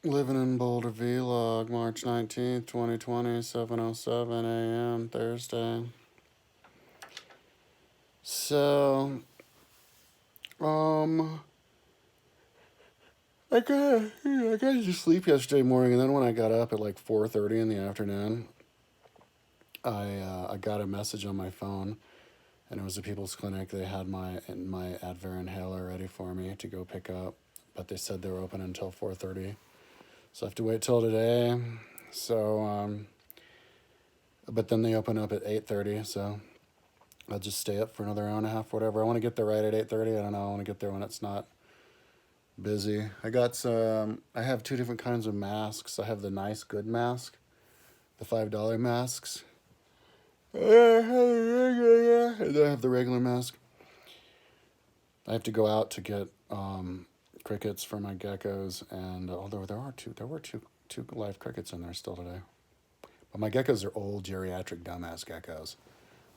Living in Boulder vlog, March 19th, 2020, 7:07 a.m. Thursday. So, um, I got to sleep yesterday morning, and then when I got up at like 4:30 in the afternoon, I got a message on my phone, and it was a People's Clinic. They had my Advair inhaler ready for me to go pick up, but they said they were open until 4:30, so I have to wait till today. So, but then they open up at 8:30, so I'll just stay up for another hour and a half, whatever. I want to get there right at 8:30. I don't know. I want to get there when it's not busy. I got some. I have two different kinds of masks. I have the nice good mask, the $5 masks. And then I have the regular mask. I have to go out to get crickets for my geckos, and although there were two live crickets in there still today. But my geckos are old geriatric dumbass geckos.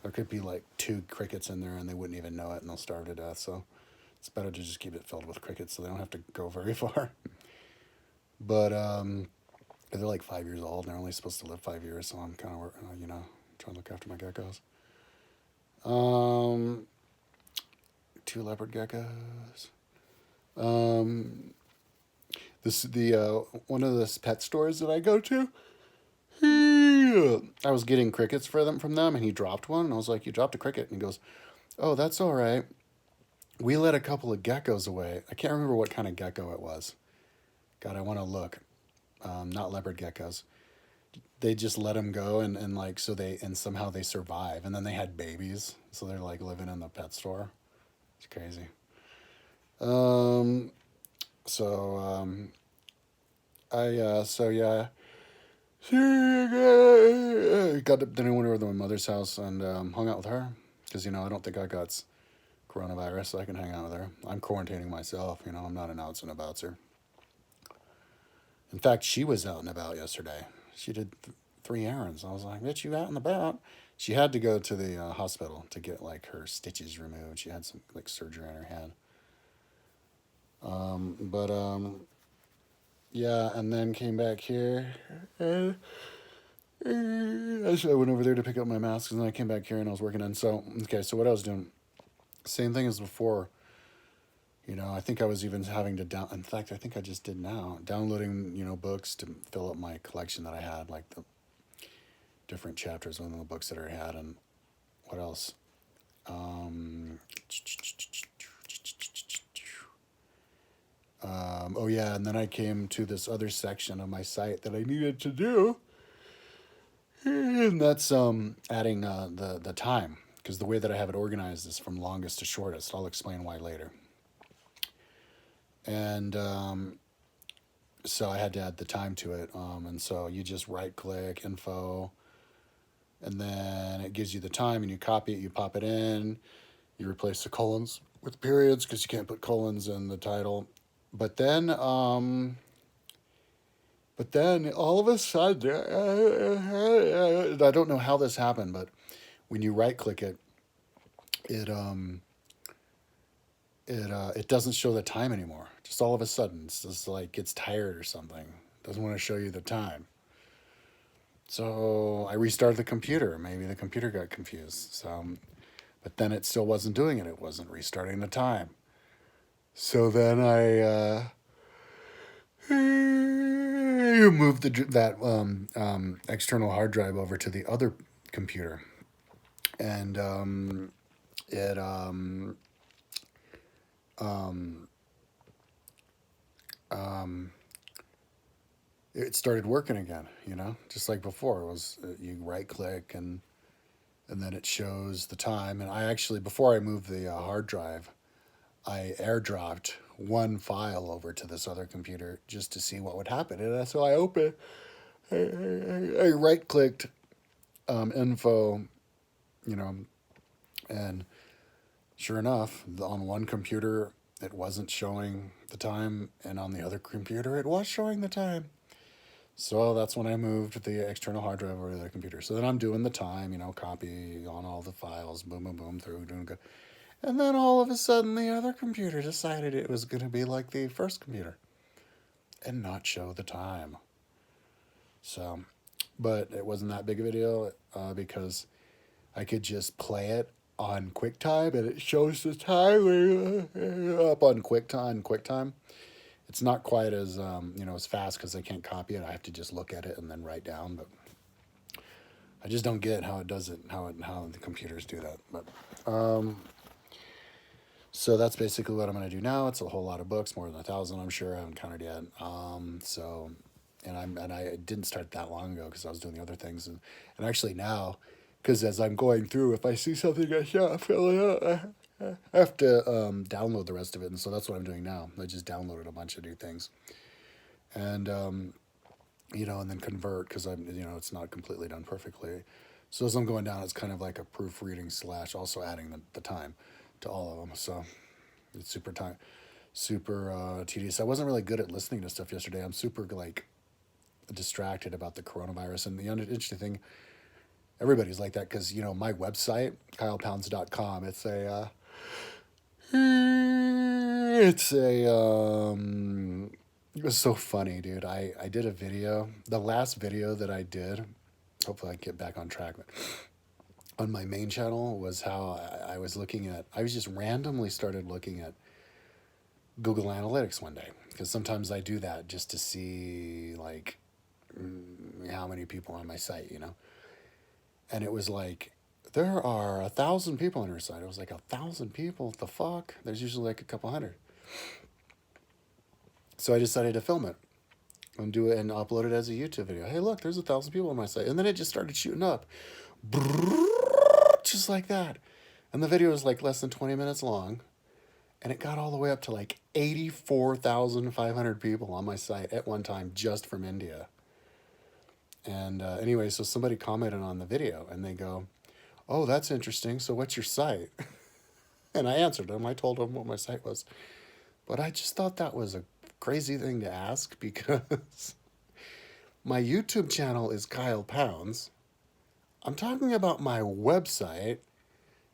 There could be like two crickets in there and they wouldn't even know it and they'll starve to death. So it's better to just keep it filled with crickets so they don't have to go very far. But they're like 5 years old and they're only supposed to live 5 years. So I'm kind of, trying to look after my geckos. Two leopard geckos. This the one of the pet stores that I go to. I was getting crickets from them, and he dropped one, and I was like, "You dropped a cricket," and he goes, "Oh, that's all right. We let a couple of geckos away. I can't remember what kind of gecko it was. God, I want to look. Not leopard geckos. They just let them go, and like somehow they survive, and then they had babies, so they're like living in the pet store. It's crazy. Um, so yeah. Got to, then I went over to my mother's house and hung out with her because I don't think I got coronavirus, so I can hang out with her. I'm quarantining myself. I'm not an outs and aboutser. In fact, she was out and about yesterday. She did three errands. I was like, "Bitch, you out and about?" She had to go to the hospital to get like her stitches removed. She had some like surgery on her head. But yeah, and then came back here. And I went over there to pick up my masks, and then I came back here and I was working on. So okay, so what I was doing, same thing as before. I think I was even having to down. In fact, I think I just did now downloading books to fill up my collection that I had, like the different chapters within the books that I had, and what else? Um, oh yeah, and then I came to this other section of my site that I needed to do, and that's adding the time because the way that I have it organized is from longest to shortest. I'll explain why later. And so I had to add the time to it, and so you just right click info, and then it gives you the time, and you copy it, you pop it in, you replace the colons with periods because you can't put colons in the title, but then all of a sudden, I don't know how this happened, but when you right click it, it it doesn't show the time anymore. Just all of a sudden, it's just like gets tired or something. Doesn't want to show you the time. So I restarted the computer. Maybe the computer got confused. So, but then it still wasn't doing it. It wasn't restarting the time. So then you moved that external hard drive over to the other computer, and it um, um, it started working again. Just like before. It was you right click and then it shows the time. And I actually before I moved the hard drive, I airdropped one file over to this other computer just to see what would happen. And so I opened, I right clicked info, you know, and sure enough, on one computer it wasn't showing the time, and on the other computer it was showing the time. So that's when I moved the external hard drive over to the computer. So then I'm doing the time, copy on all the files, boom, boom, boom, through, doing good. And then all of a sudden, the other computer decided it was going to be like the first computer. and not show the time. So, but it wasn't that big of a deal because I could just play it on QuickTime and it shows the time up on QuickTime. It's not quite as as fast because I can't copy it. I have to just look at it and then write down. But I just don't get how it does it, how the computers do that. But so that's basically what I'm going to do now. It's a whole lot of books, more than 1,000, I'm sure. I haven't counted yet. And I didn't start that long ago because I was doing the other things, and actually now, because as I'm going through, if I see something I have to download the rest of it, and so that's what I'm doing now. I just downloaded a bunch of new things, and and then convert because it's not completely done perfectly. So as I'm going down, it's kind of like a proofreading / also adding the time to all of them. So it's super tedious. I wasn't really good at listening to stuff yesterday. I'm super distracted about the coronavirus, and the interesting thing, everybody's like that because my website, kylepounds.com, it was so funny, dude. I did a video, the last video that I did, hopefully I get back on track, but on my main channel was how I was just randomly started looking at Google Analytics one day, because sometimes I do that just to see how many people on my site, and it was like, there are 1,000 people on your site. I was like, 1,000 people? What the fuck? There's usually like a couple hundred. So I decided to film it and do it and upload it as a YouTube video. Hey, look, there's 1,000 people on my site. And then it just started shooting up. Just like that. And the video was like less than 20 minutes long. And it got all the way up to like 84,500 people on my site at one time just from India. And anyway, so somebody commented on the video and they go, oh, that's interesting. So what's your site? And I answered them. I told them what my site was. But I just thought that was a crazy thing to ask because my YouTube channel is Kyle Pounds. I'm talking about my website.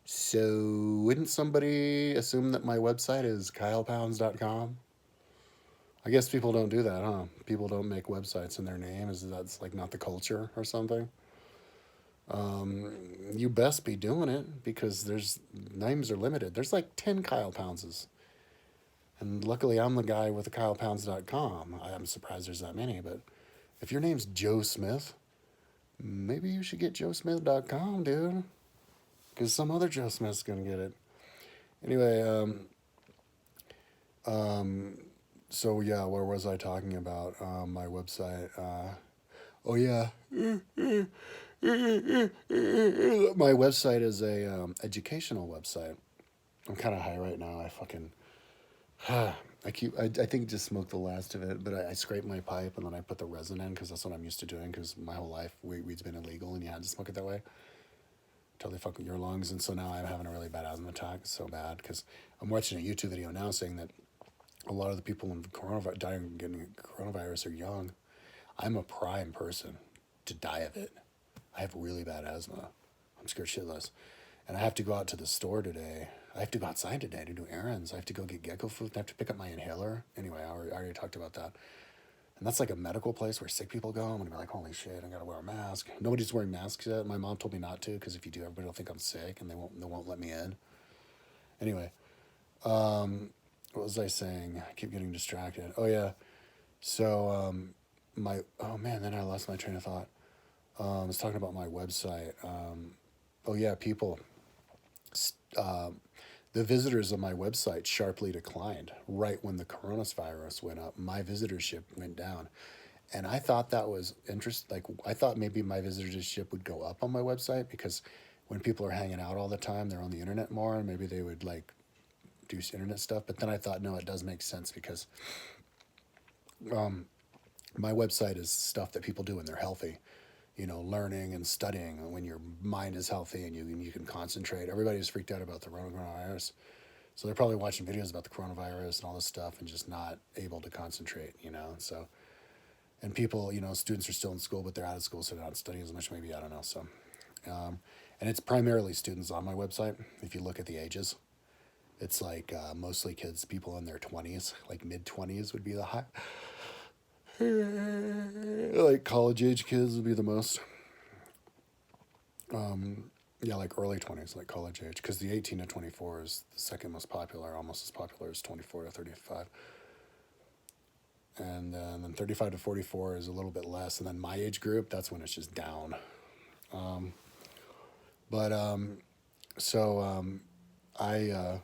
So wouldn't somebody assume that my website is kylepounds.com? I guess people don't do that, huh? People don't make websites in their name. That's like not the culture or something? You best be doing it because names are limited. There's like 10 Kyle Poundses. And luckily I'm the guy with the kylepounds.com. I'm surprised there's that many, but if your name's Joe Smith, maybe you should get joesmith.com, dude. Because some other Joe Smith's going to get it. Anyway, so yeah, where was I talking about? My website. Oh yeah. My website is a educational website. I'm kind of high right now. I think just smoked the last of it, but I scraped my pipe and then I put the resin in because that's what I'm used to doing because my whole life weed's been illegal and you had to smoke it that way. Totally fuck with your lungs, and so now I'm having a really bad asthma attack. It's so bad because I'm watching a YouTube video now saying that a lot of the people in getting coronavirus are young. I'm a prime person to die of it. I have really bad asthma. I'm scared shitless. And I have to go out to the store today. I have to go outside today to do errands. I have to go get gecko food. I have to pick up my inhaler. Anyway, I already talked about that. And that's like a medical place where sick people go. I'm going to be like, holy shit, I got to wear a mask. Nobody's wearing masks yet. My mom told me not to because if you do, everybody will think I'm sick and they won't let me in. Anyway, what was I saying? I keep getting distracted. Oh, yeah. So then I lost my train of thought. I was talking about my website. People. The visitors on my website sharply declined right when the coronavirus went up. My visitorship went down. And I thought that was interesting. I thought maybe my visitorship would go up on my website because when people are hanging out all the time, they're on the internet more and maybe they would do internet stuff. But then I thought, no, it does make sense because my website is stuff that people do when they're healthy. Learning and studying when your mind is healthy and you can concentrate. Everybody's freaked out about the coronavirus. So they're probably watching videos about the coronavirus and all this stuff and just not able to concentrate, So, and people, students are still in school, but they're out of school, so they're not studying as much, maybe, I don't know. So, and it's primarily students on my website. If you look at the ages, it's mostly kids, people in their 20s, mid-20s would be the high. Like college age kids would be the most. Yeah, like early 20s, like college age, because the 18 to 24 is the second most popular, almost as popular as 24 to 35. And then 35 to 44 is a little bit less. And then my age group, that's when it's just down. Um, but so I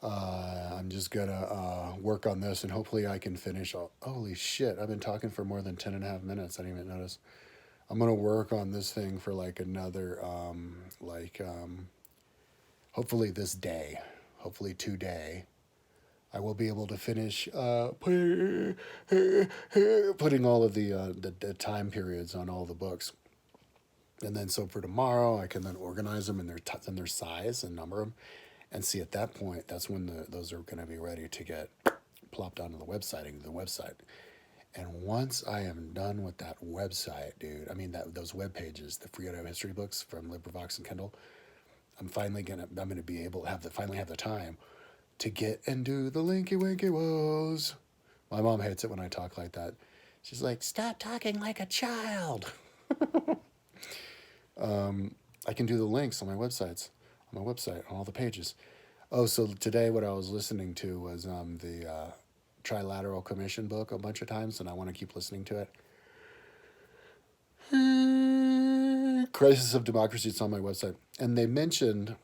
I'm just gonna work on this, and hopefully I can finish. Holy shit! I've been talking for more than 10.5 minutes. I didn't even notice. I'm gonna work on this thing for like another hopefully this day, hopefully today. I will be able to finish putting all of the time periods on all the books, and then so for tomorrow I can then organize them in their size and number them, and see at that point that's when those are going to be ready to get plopped onto the website. And once I am done with that website, dude, I mean those web pages, the free audio history books from Librivox and Kindle, I'm gonna be able to finally have the time to get and do the linky winky woes. My mom hates it when I talk like that. She's like, "Stop talking like a child." I can do the links on my website, on all the pages. Oh, so today what I was listening to was the Trilateral Commission book a bunch of times, and I want to keep listening to it. Crisis of Democracy, it's on my website. And they mentioned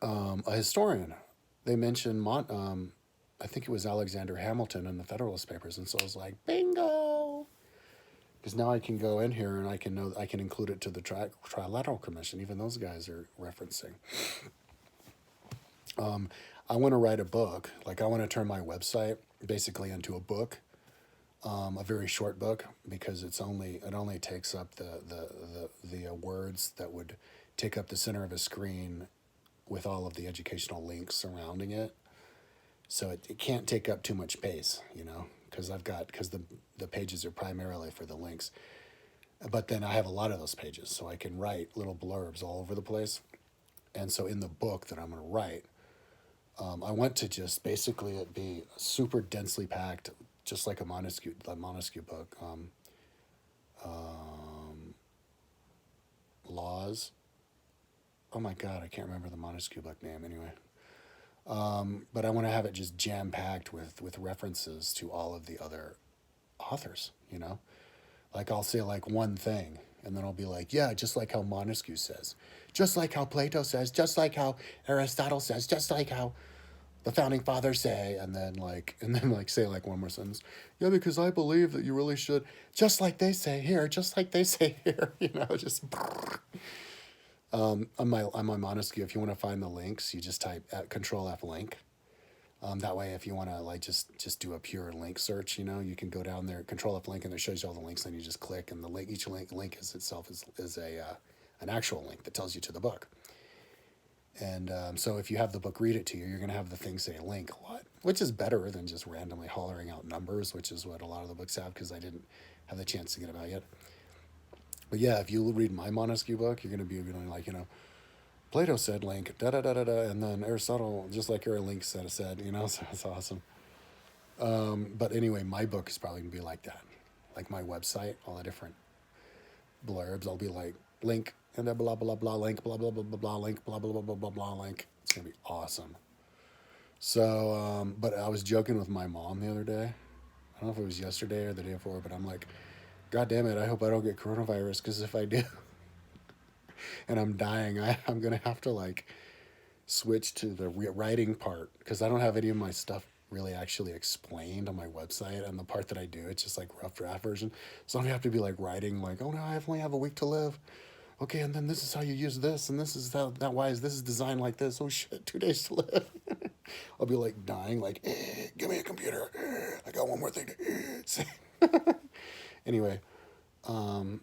a historian. They mentioned, I think it was Alexander Hamilton in the Federalist Papers, and so I was like, bingo! Because now I can go in here and I can include it to the Trilateral Commission. Even those guys are referencing. I want to write a book. Like I want to turn my website basically into a book, a very short book, because it only takes up the words that would take up the center of a screen with all of the educational links surrounding it. So it can't take up too much space, because the pages are primarily for the links. But then I have a lot of those pages, so I can write little blurbs all over the place. And so in the book that I'm going to write, I want to just basically it be super densely packed, just like a Montesquieu book. Laws. Oh my God, I can't remember the Montesquieu book name anyway. But I want to have it just jam packed with references to all of the other authors. Like I'll say like one thing, and then I'll be like, yeah, just like how Montesquieu says, just like how Plato says, just like how Aristotle says, just like how the founding fathers say, and then say like one more sentence. Yeah, because I believe that you really should, just like they say here, just like they say here. Just. On my Montesquieu, if you want to find the links, you just type Control F link. That way, if you want to like just do a pure link search, you can go down there, Control F link, and it shows you all the links. Then you just click, and the link, each link is an actual link that tells you to the book. And so if you have the book read it to you, you're going to have the thing say link a lot, which is better than just randomly hollering out numbers, which is what a lot of the books have, because I didn't have the chance to get them out yet. But yeah, if you read my Montesquieu book, you're going to be like, Plato said link, da-da-da-da-da, and then Aristotle, just like your link said, so it's awesome. But anyway, my book is probably going to be like that. Like my website, all the different blurbs, I'll be like, link, and then blah, blah, blah, link, blah, blah, blah, blah, blah, link, blah, blah, blah, blah, blah, blah, link. It's going to be awesome. So, but I was joking with my mom the other day. I don't know if it was yesterday or the day before, but I'm like, God damn it, I hope I don't get coronavirus, because if I do and I'm dying, I'm going to have to like switch to the writing part, because I don't have any of my stuff really actually explained on my website, and the part that I do, it's just like rough draft version. So I'm going to have to be like writing like, oh no, I only have a week to live. Okay, and then this is how you use this, and this is this is designed like this. Oh shit, 2 days to live. I'll be like dying, like, give me a computer. I got one more thing to say. Anyway, I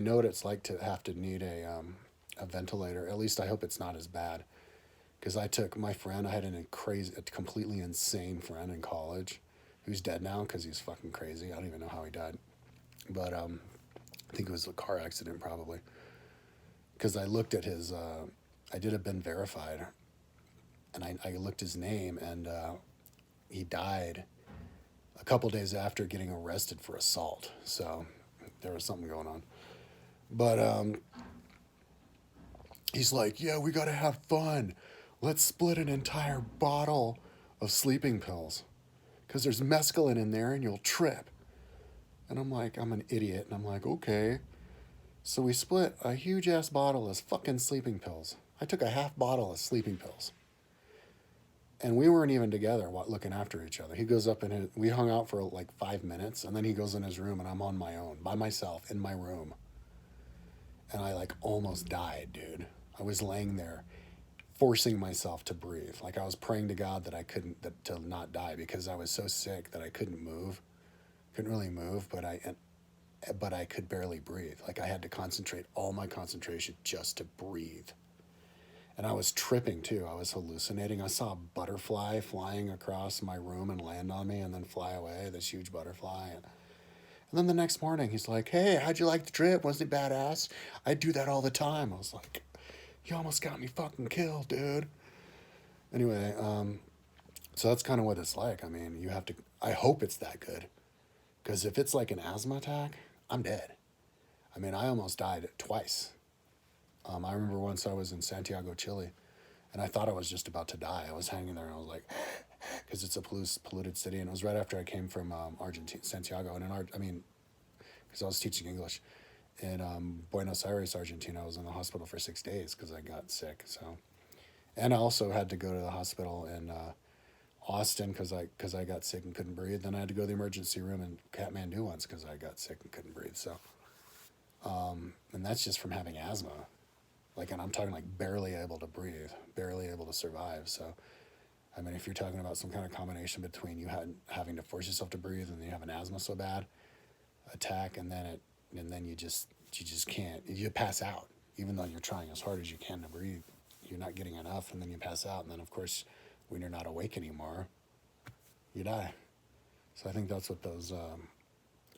know what it's like to have to need a ventilator. At least I hope it's not as bad. Because I had a completely insane friend in college, who's dead now because he's fucking crazy. I don't even know how he died. But I think it was a car accident probably. Because I looked at his, I did a Ben Verified, and I looked his name, and he died a couple days after getting arrested for assault. So there was something going on. But he's like, yeah, we got to have fun. Let's split an entire bottle of sleeping pills because there's mescaline in there and you'll trip. And I'm like, I'm an idiot. And I'm like, okay. So we split a huge ass bottle of fucking sleeping pills. I took a half bottle of sleeping pills. And we weren't even together looking after each other. He goes up in his, we hung out for like 5 minutes, and then he goes in his room, and I'm on my own, by myself, in my room. And I like almost died, dude. I was laying there, forcing myself to breathe. Like I was praying to God that I couldn't, to not die, because I was so sick that I couldn't move. Couldn't really move, but I could barely breathe. Like I had to concentrate all my concentration just to breathe. And I was tripping too. I was hallucinating. I saw a butterfly flying across my room and land on me and then fly away, this huge butterfly. And then the next morning, he's like, hey, how'd you like the trip? Wasn't it badass? I do that all the time. I was like, you almost got me fucking killed, dude. Anyway, so that's kind of what it's like. I mean, you have to, I hope it's that good. Because if it's like an asthma attack, I'm dead. I mean, I almost died twice. I remember once I was in Santiago, Chile, and I thought I was just about to die. I was hanging there, and I was like, because it's a polluted city, and it was right after I came from Argentina, Santiago, and because I was teaching English in Buenos Aires, Argentina. I was in the hospital for 6 days because I got sick. So, and I also had to go to the hospital in Austin because I got sick and couldn't breathe. Then I had to go to the emergency room in Kathmandu once because I got sick and couldn't breathe. So, and that's just from having asthma. Like, and I'm talking like barely able to breathe, barely able to survive. So, I mean, if you're talking about some kind of combination between you having to force yourself to breathe and then you have an asthma so bad attack, and then you just can't. You pass out, even though you're trying as hard as you can to breathe. You're not getting enough, and then you pass out, and then of course, when you're not awake anymore, you die. So I think that's what those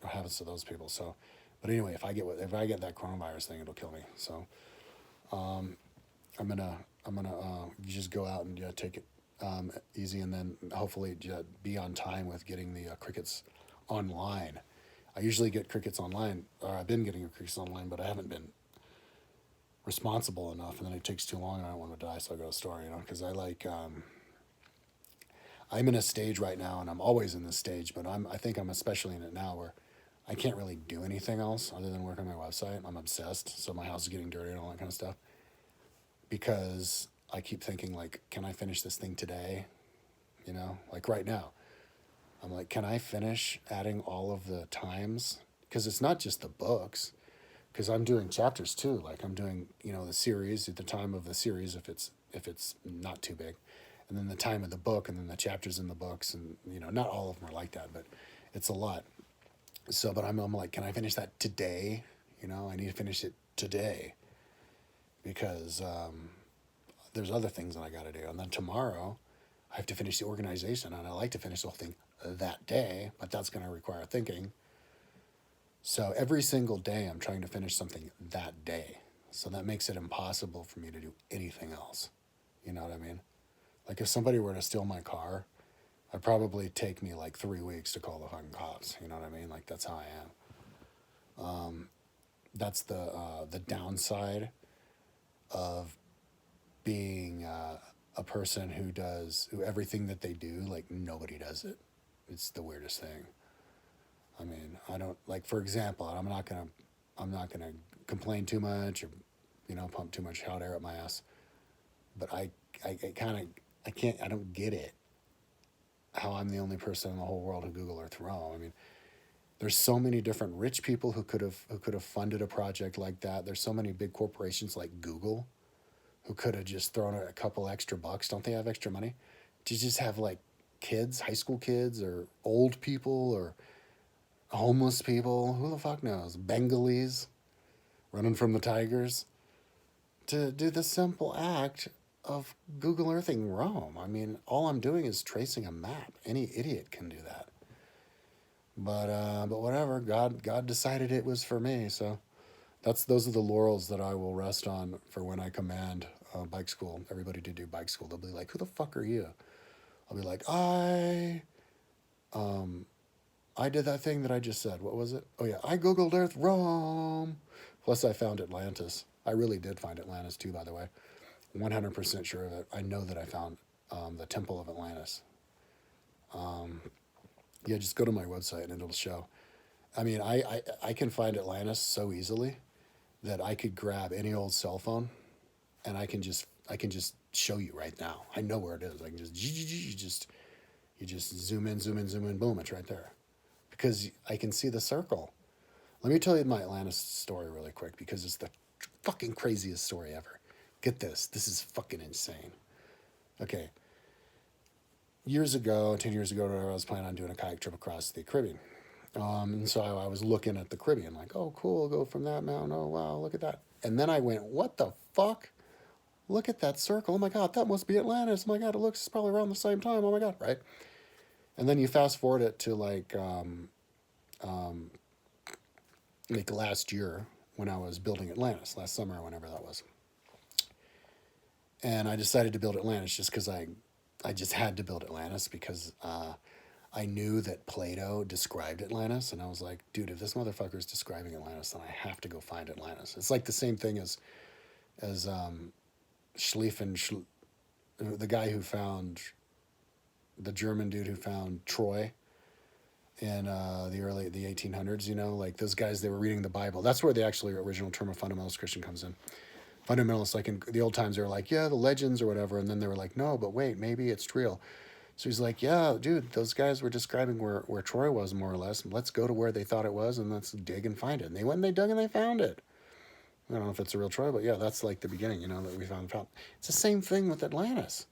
happens to those people. So, but anyway, if I get that coronavirus thing, it'll kill me. So. I'm gonna just go out and take it easy, and then hopefully be on time with getting the crickets online. I usually get crickets online, or I've been getting crickets online, but I haven't been responsible enough, and then it takes too long, and I don't want to die, so I go to the store, because I like. I'm in a stage right now, and I'm always in this stage, but I think I'm especially in it now where I can't really do anything else other than work on my website. I'm obsessed, so my house is getting dirty and all that kind of stuff. Because I keep thinking, like, can I finish this thing today? Like right now. I'm like, can I finish adding all of the times? Because it's not just the books. Because I'm doing chapters too. Like I'm doing, the series at the time of the series if it's not too big. And then the time of the book, and then the chapters in the books, and not all of them are like that, but it's a lot. So, but I'm like, can I finish that today? I need to finish it today because there's other things that I got to do. And then tomorrow, I have to finish the organization, and I like to finish the whole thing that day, but that's going to require thinking. So every single day, I'm trying to finish something that day. So that makes it impossible for me to do anything else. You know what I mean? Like if somebody were to steal my car, it'd probably take me like 3 weeks to call the fucking cops. You know what I mean? Like that's how I am. That's the downside of being a person who everything that they do, like nobody does it. It's the weirdest thing. I mean, I don't like, for example, I'm not gonna complain too much or, pump too much hot air up my ass. But I don't get it. How I'm the only person in the whole world who Google Earth Rome. I mean, there's so many different rich people who could have funded a project like that. There's so many big corporations like Google who could have just thrown a couple extra bucks. Don't they have extra money? To just have like kids, high school kids, or old people, or homeless people. Who the fuck knows? Bengalis running from the tigers. To do the simple act of Google Earthing Rome. I mean, all I'm doing is tracing a map. Any idiot can do that. But whatever. God decided it was for me. So those are the laurels that I will rest on for when I command bike school. Everybody to do bike school. They'll be like, "Who the fuck are you?" I'll be like, um, I did that thing that I just said. What was it? Oh yeah, I Googled Earth Rome. Plus I found Atlantis. I really did find Atlantis too, by the way. 100% sure of it. I know that I found the Temple of Atlantis. Yeah, just go to my website and it'll show. I mean, I can find Atlantis so easily that I could grab any old cell phone and I can just show you right now. I know where it is. I can you just zoom in, zoom in, zoom in, boom, it's right there. Because I can see the circle. Let me tell you my Atlantis story really quick because it's the fucking craziest story ever. Get this. This is fucking insane. Okay. Years ago, 10 years ago, I was planning on doing a kayak trip across the Caribbean. And so I was looking at the Caribbean like, oh, cool, go from that mountain. Oh, wow, look at that. And then I went, what the fuck? Look at that circle. Oh my God, that must be Atlantis. Oh my God, it looks probably around the same time. Oh my God, right? And then you fast forward it to like last year when I was building Atlantis, last summer or whenever that was. And I decided to build Atlantis just because I just had to build Atlantis because I knew that Plato described Atlantis, and I was like, dude, if this motherfucker is describing Atlantis, then I have to go find Atlantis. It's like the same thing as Schlieffen, the guy who found the German dude who found Troy in the 1800s. You know, like those guys, they were reading the Bible. That's where the actually original term of fundamentalist Christian comes in. Fundamentalists, like in the old times, they were like, yeah, the legends or whatever, and then they were like, no, but wait, maybe it's real. So he's like, yeah, dude, those guys were describing where Troy was, more or less. Let's go to where they thought it was, and let's dig and find it. And they went and they dug and they found it. I don't know if it's a real Troy, but yeah, that's like the beginning, you know, that we found. It's the same thing with Atlantis.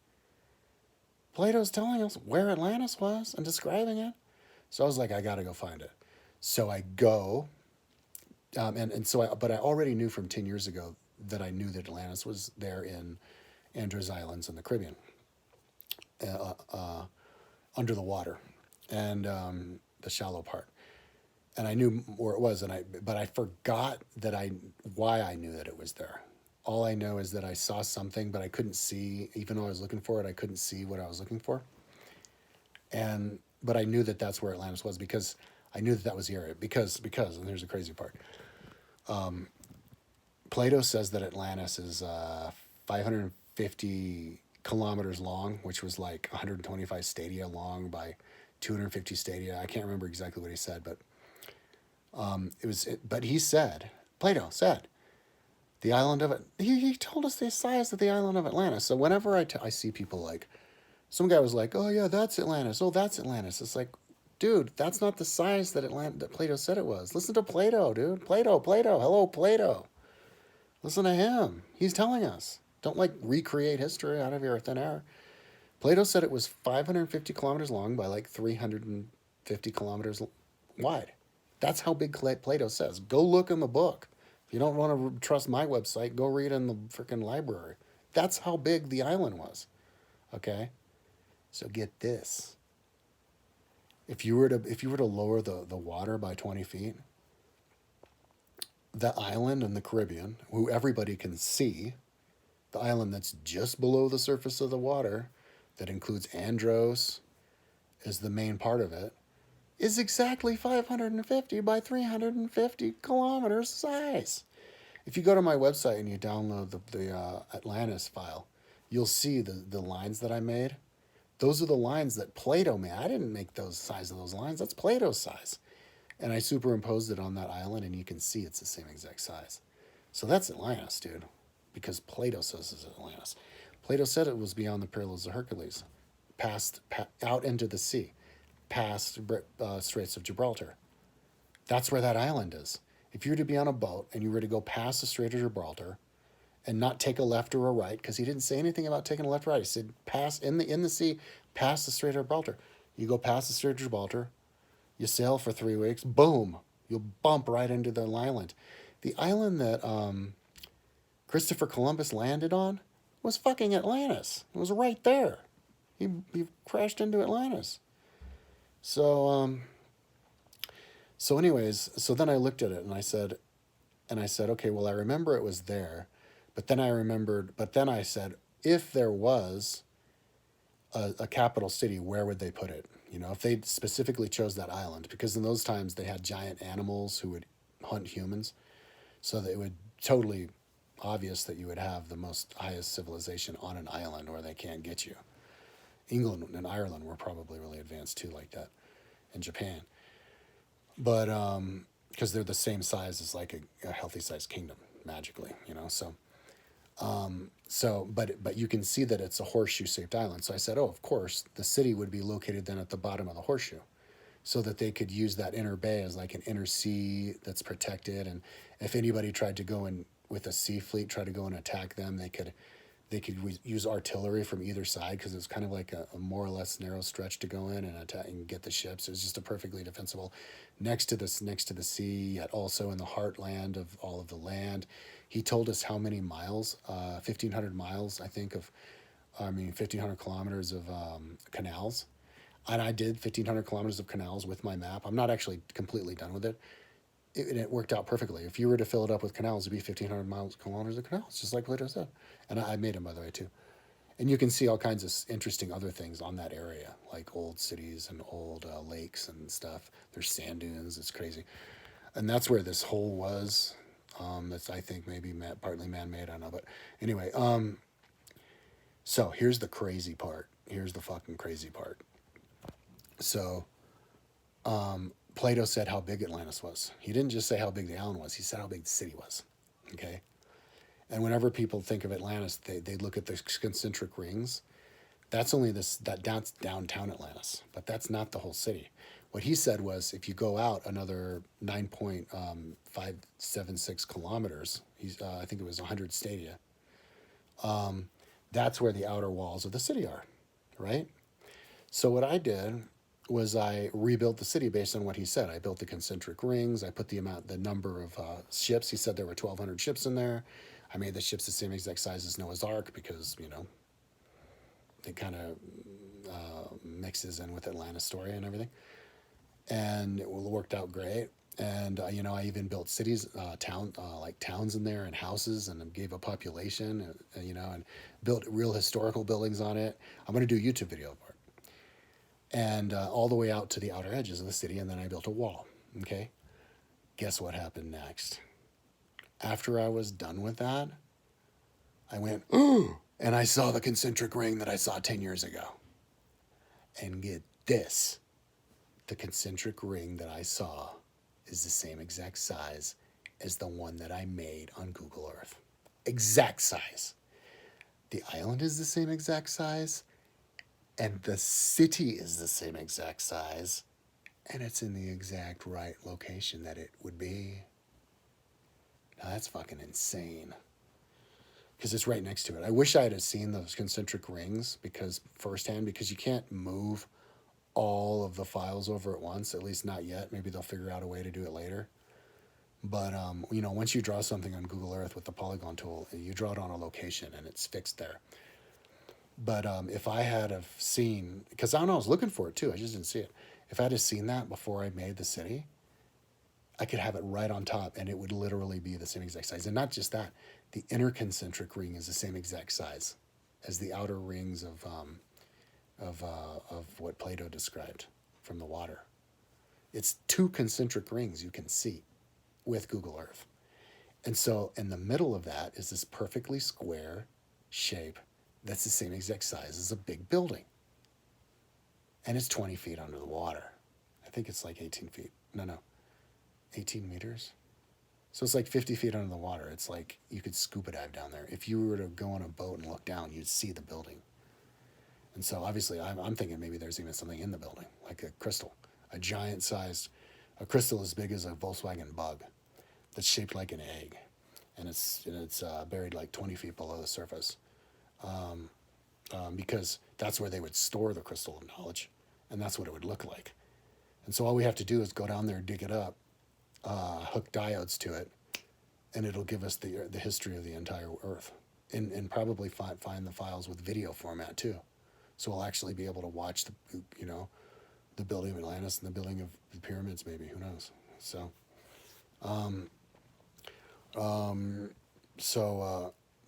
Plato's telling us where Atlantis was and describing it. So I was like, I got to go find it. So I go, but I already knew from 10 years ago that I knew that Atlantis was there in Andros Islands in the Caribbean, under the water, and the shallow part. And I knew where it was, but I forgot why I knew that it was there. All I know is that I saw something, but I couldn't see. Even though I was looking for it, I couldn't see what I was looking for. But I knew that that's where Atlantis was because I knew that was the area. Because, and here's the crazy part. Plato says that Atlantis is 550 kilometers long, which was like 125 stadia long by 250 stadia. I can't remember exactly what he said, but But Plato said, the island of it. He told us the size of the island of Atlantis. So whenever I see people like, some guy was like, oh yeah, that's Atlantis. Oh, that's Atlantis. It's like, dude, that's not the size that Plato said it was. Listen to Plato, dude. Plato. Hello, Plato. Listen to him. He's telling us. Don't like recreate history out of your thin air. Plato said it was 550 kilometers long by like 350 kilometers wide. That's how big Plato says. Go look in the book. If you don't want to trust my website, go read in the freaking library. That's how big the island was. Okay? So get this. If you were to lower the water by 20 feet, the island in the Caribbean, who everybody can see, the island that's just below the surface of the water, that includes Andros, is the main part of it, is exactly 550 by 350 kilometers size. If you go to my website and you download the Atlantis file, you'll see the lines that I made. Those are the lines that Plato made. I didn't make those size of those lines. That's Plato's size. And I superimposed it on that island, and you can see it's the same exact size. So that's Atlantis, dude, because Plato says it's Atlantis. Plato said it was beyond the parallels of Hercules, out into the sea, past Straits of Gibraltar. That's where that island is. If you were to be on a boat and you were to go past the Strait of Gibraltar and not take a left or a right, because he didn't say anything about taking a left or right. He said pass in the sea, past the Strait of Gibraltar. You go past the Strait of Gibraltar, you sail for 3 weeks, boom, you'll bump right into the island. The island that Christopher Columbus landed on was fucking Atlantis. It was right there. He crashed into Atlantis. So then I looked at it and I said, okay, well, I remember it was there, but then I said, if there was a capital city, where would they put it? You know, if they specifically chose that island, because in those times they had giant animals who would hunt humans, so that it would totally obvious that you would have the most highest civilization on an island where they can't get you. England and Ireland were probably really advanced too, like that, and Japan. But because they're the same size as like a healthy sized kingdom magically, you know. But you can see that it's a horseshoe shaped island. So I said, oh, of course, the city would be located then at the bottom of the horseshoe, so that they could use that inner bay as like an inner sea that's protected. And if anybody tried to go in with a sea fleet, try to go and attack them, they could use artillery from either side, because it's kind of like a more or less narrow stretch to go in and attack and get the ships. It was just a perfectly defensible next to the sea, yet also in the heartland of all of the land. He told us how many miles, 1,500 miles, I think, 1,500 kilometers of canals. And I did 1,500 kilometers of canals with my map. I'm not actually completely done with it. It worked out perfectly. If you were to fill it up with canals, it'd be 1,500 kilometers of canals, just like Plato said. And I made them, by the way, too. And you can see all kinds of interesting other things on that area, like old cities and old lakes and stuff. There's sand dunes. It's crazy. And that's where this hole was. That's, I think, maybe partly man-made. I don't know. But anyway, so here's the crazy part. Here's the fucking crazy part. So Plato said how big Atlantis was. He didn't just say how big the island was. He said how big the city was. Okay? And whenever people think of Atlantis, they look at the concentric rings. That's only that's downtown Atlantis, but that's not the whole city. What he said was, if you go out another 9.576 kilometers, I think it was 100 stadia, that's where the outer walls of the city are, right? So what I did was I rebuilt the city based on what he said. I built the concentric rings. I put the number of ships. He said there were 1,200 ships in there. I made the ships the same exact size as Noah's Ark, because, you know, it kind of mixes in with Atlantis story and everything. And it worked out great. And, you know, I even built cities, towns in there and houses, and gave a population, you know, and built real historical buildings on it. I'm going to do a YouTube video for it. And all the way out to the outer edges of the city, and then I built a wall, okay? Guess what happened next? After I was done with that, I went, ooh, and I saw the concentric ring that I saw 10 years ago. And get this, the concentric ring that I saw is the same exact size as the one that I made on Google Earth. Exact size. The island is the same exact size, and the city is the same exact size, and it's in the exact right location that it would be. Now that's fucking insane, because it's right next to it. I wish I had seen those concentric rings firsthand, because you can't move all of the files over at once, at least not yet. Maybe they'll figure out a way to do it later. But, you know, once you draw something on Google Earth with the polygon tool, you draw it on a location and it's fixed there. But if I had have seen, because I don't know, I was looking for it too, I just didn't see it. If I had have seen that before I made the city, I could have it right on top, and it would literally be the same exact size. And not just that, the inner concentric ring is the same exact size as the outer rings of what Plato described from the water. It's 2 concentric rings you can see with Google Earth. And so in the middle of that is this perfectly square shape that's the same exact size as a big building. And it's 20 feet under the water. I think it's like 18 feet. No, 18 meters. So it's like 50 feet under the water. It's like you could scuba dive down there. If you were to go on a boat and look down, you'd see the building. And so obviously I'm thinking maybe there's even something in the building, like a crystal, a crystal as big as a Volkswagen Bug that's shaped like an egg. And it's buried like 20 feet below the surface. Because that's where they would store the crystal of knowledge, and that's what it would look like. And so all we have to do is go down there, dig it up, hook diodes to it, and it'll give us the history of the entire Earth, and probably find the files with video format too. So we'll actually be able to watch the building of Atlantis and the building of the pyramids, maybe, who knows. So,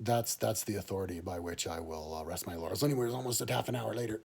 that's the authority by which I will rest my laurels. Anyway, it's almost a half an hour later.